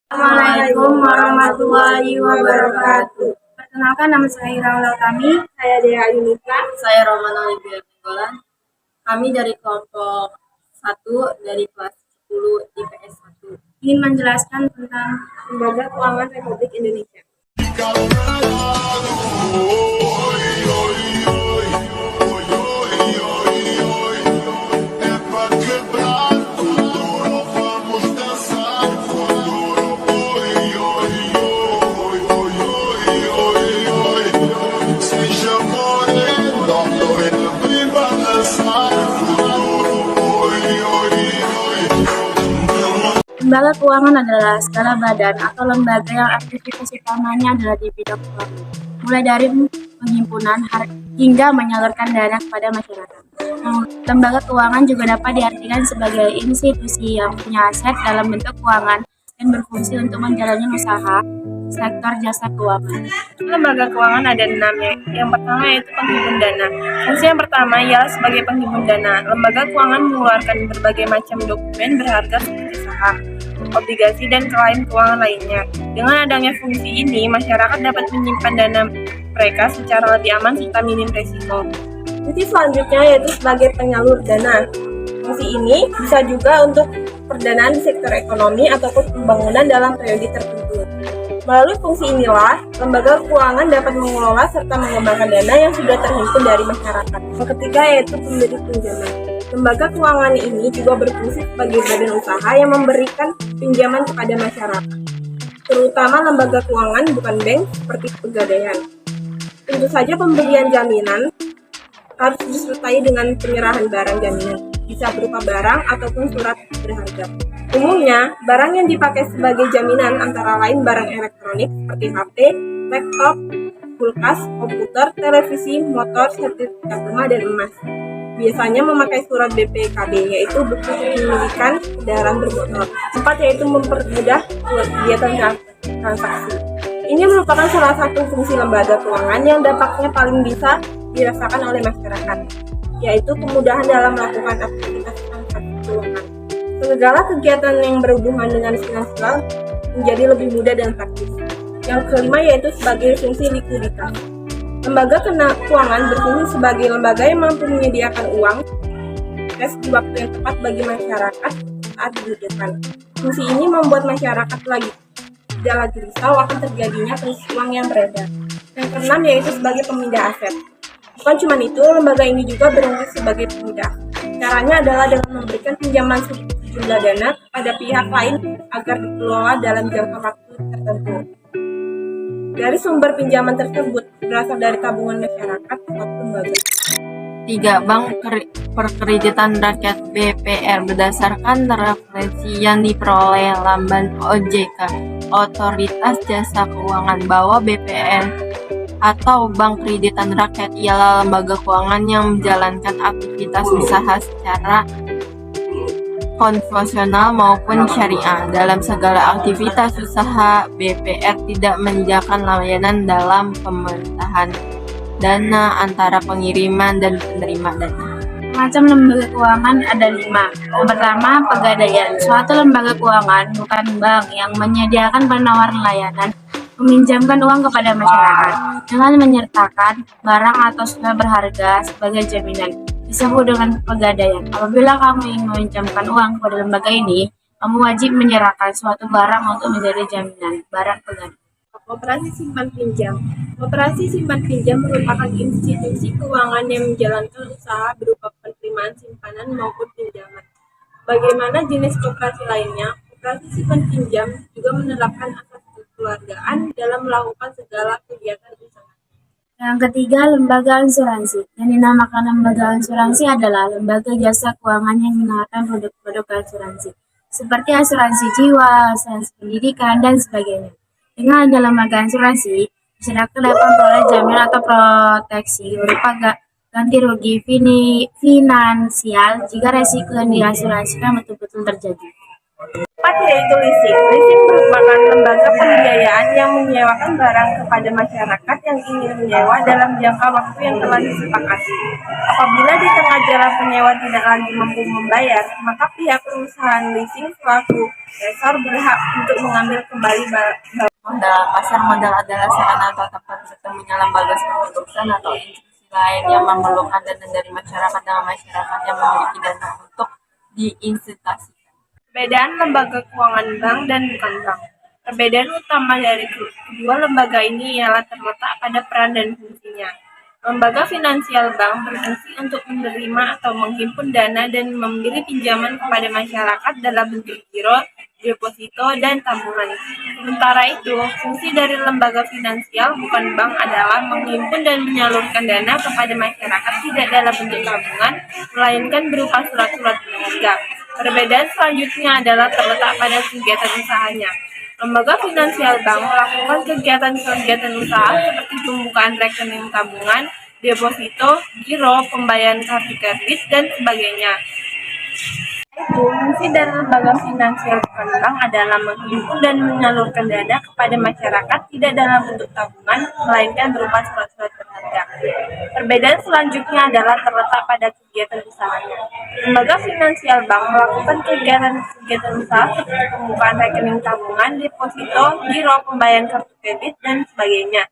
Assalamualaikum warahmatullahi wabarakatuh. Perkenalkan, nama saya Ira Utami. Saya Dea Yunita. Saya Romana Libia Tenggolan. Kami dari kelompok 1 dari kelas 10 IPS 1. Ingin menjelaskan tentang Lembaga Keuangan Republik Indonesia. lembaga keuangan adalah skala badan atau lembaga yang aktivitas utamanya adalah di bidang keuangan, mulai dari penghimpunan hingga menyalurkan dana kepada masyarakat. Lembaga keuangan juga dapat diartikan sebagai institusi yang punya aset dalam bentuk keuangan dan berfungsi untuk menjalani usaha sektor jasa keuangan. Lembaga keuangan ada 6. Yang pertama yaitu penghimpun dana. Fungsi yang pertama ialah sebagai penghimpun dana. Lembaga keuangan mengeluarkan berbagai macam dokumen berharga seperti saham, obligasi, dan klien keuangan lainnya. Dengan adanya fungsi ini, masyarakat dapat menyimpan dana mereka secara lebih aman serta minim resiko. Fungsi selanjutnya yaitu sebagai penyalur dana. Fungsi ini bisa juga untuk perdanaan di sektor ekonomi ataupun pembangunan dalam periode tertentu. Melalui fungsi inilah, lembaga keuangan dapat mengelola serta mengembangkan dana yang sudah terhimpun dari masyarakat. Yang ketiga yaitu pemberi pinjaman. Lembaga keuangan ini juga berfungsi sebagai badan usaha yang memberikan pinjaman kepada masyarakat, terutama lembaga keuangan bukan bank seperti Pegadaian. Tentu saja pemberian jaminan harus disertai dengan penyerahan barang jaminan, bisa berupa barang ataupun surat berharga. Umumnya, barang yang dipakai sebagai jaminan antara lain barang elektronik seperti HP, laptop, kulkas, komputer, televisi, motor, sertifikat rumah, dan emas. Biasanya memakai surat BPKB, yaitu bukti kepemilikan kendaraan bermotor. Keempat yaitu mempermudah kegiatan transaksi. Ini merupakan salah satu fungsi lembaga keuangan yang dampaknya paling bisa dirasakan oleh masyarakat, yaitu kemudahan dalam melakukan aktivitas transaksi keuangan. Segala kegiatan yang berhubungan dengan finansial menjadi lebih mudah dan praktis. Yang kelima yaitu sebagai fungsi likuiditas. Lembaga keuangan berfungsi sebagai lembaga yang mampu menyediakan uang cash di waktu yang tepat bagi masyarakat saat dibutuhkan. Fungsi ini membuat masyarakat tidak lagi risau akan terjadinya krisis uang yang beredar. Yang keenam yaitu sebagai pemindah aset. Bukan cuma itu, lembaga ini juga berfungsi sebagai pemindah. Caranya adalah dengan memberikan pinjaman sejumlah dana kepada pihak lain agar dikelola dalam jangka waktu tertentu. Dari sumber pinjaman tersebut berasal dari tabungan masyarakat atau lembaga. 3. Bank Perkreditan Rakyat BPR berdasarkan referensi yang diperoleh Lamban OJK, Otoritas Jasa Keuangan, bahwa BPR atau Bank Kreditan Rakyat ialah lembaga keuangan yang menjalankan aktivitas usaha secara konvensional maupun syariah. Dalam segala aktivitas usaha, BPR tidak menyediakan layanan dalam pemerintahan dana antara pengiriman dan penerima dana. Macam lembaga keuangan ada 5. Yang pertama, Pegadaian. Suatu lembaga keuangan bukan bank yang menyediakan penawaran layanan meminjamkan uang kepada masyarakat dengan menyertakan barang atau surat berharga sebagai jaminan, disebut dengan Pegadaian. Apabila kamu ingin meminjamkan uang kepada lembaga ini, kamu wajib menyerahkan suatu barang untuk menjadi jaminan barang Pegadaian. Operasi simpan pinjam. Operasi simpan pinjam merupakan institusi keuangan yang menjalankan usaha berupa penerimaan simpanan maupun pinjaman. Bagaimana jenis koperasi lainnya, operasi simpan pinjam juga menerapkan asas kekeluargaan dalam melakukan segala kegiatan usaha. Yang ketiga, lembaga asuransi. Yang dinamakan lembaga asuransi adalah lembaga jasa keuangan yang menawarkan produk-produk asuransi, seperti asuransi jiwa, asuransi pendidikan, dan sebagainya. Dengan adanya lembaga asuransi, masyarakat dapat memperoleh jaminan atau proteksi berupa ganti rugi finansial jika resiko yang diasuransikan betul-betul terjadi. 4 yaitu leasing. Leasing merupakan lembaga pembiayaan perusahaan yang menyewakan barang kepada masyarakat yang ingin menyewa dalam jangka waktu yang telah disepakati. Apabila di tengah jalan penyewa tidak lagi mampu membayar, maka pihak perusahaan leasing selaku lessor berhak untuk mengambil kembali barang. Modal pasar modal adalah sarana atau tempat bertemunya lembaga seperti perusahaan atau institusi lain yang memerlukan dana dari masyarakat dengan masyarakat yang memiliki dana untuk diinvestasikan. Perbedaan lembaga keuangan bank dan bukan bank. Perbedaan utama dari kedua lembaga ini ialah terletak pada peran dan fungsinya. Lembaga finansial bank berfungsi untuk menerima atau menghimpun dana dan memberi pinjaman kepada masyarakat dalam bentuk giro, deposito, dan tabungan. Sementara itu, fungsi dari lembaga finansial bukan bank adalah menghimpun dan menyalurkan dana kepada masyarakat tidak dalam bentuk tabungan, melainkan berupa surat-surat berharga. Perbedaan selanjutnya adalah terletak pada kegiatan usahanya. Lembaga finansial bank melakukan kegiatan-kegiatan usaha seperti pembukaan rekening tabungan, deposito, giro, pembayaran kartu kredit, dan sebagainya. Fungsi dari lembaga finansial bukan bank adalah menghimpun dan menyalurkan dana kepada masyarakat tidak dalam bentuk tabungan, melainkan berupa surat-surat berharga. Perbedaan selanjutnya adalah terletak pada kegiatan usahanya. Lembaga finansial bank melakukan kegiatan usaha seperti pembukaan rekening tabungan, deposito, giro, pembayaran kartu kredit, dan sebagainya.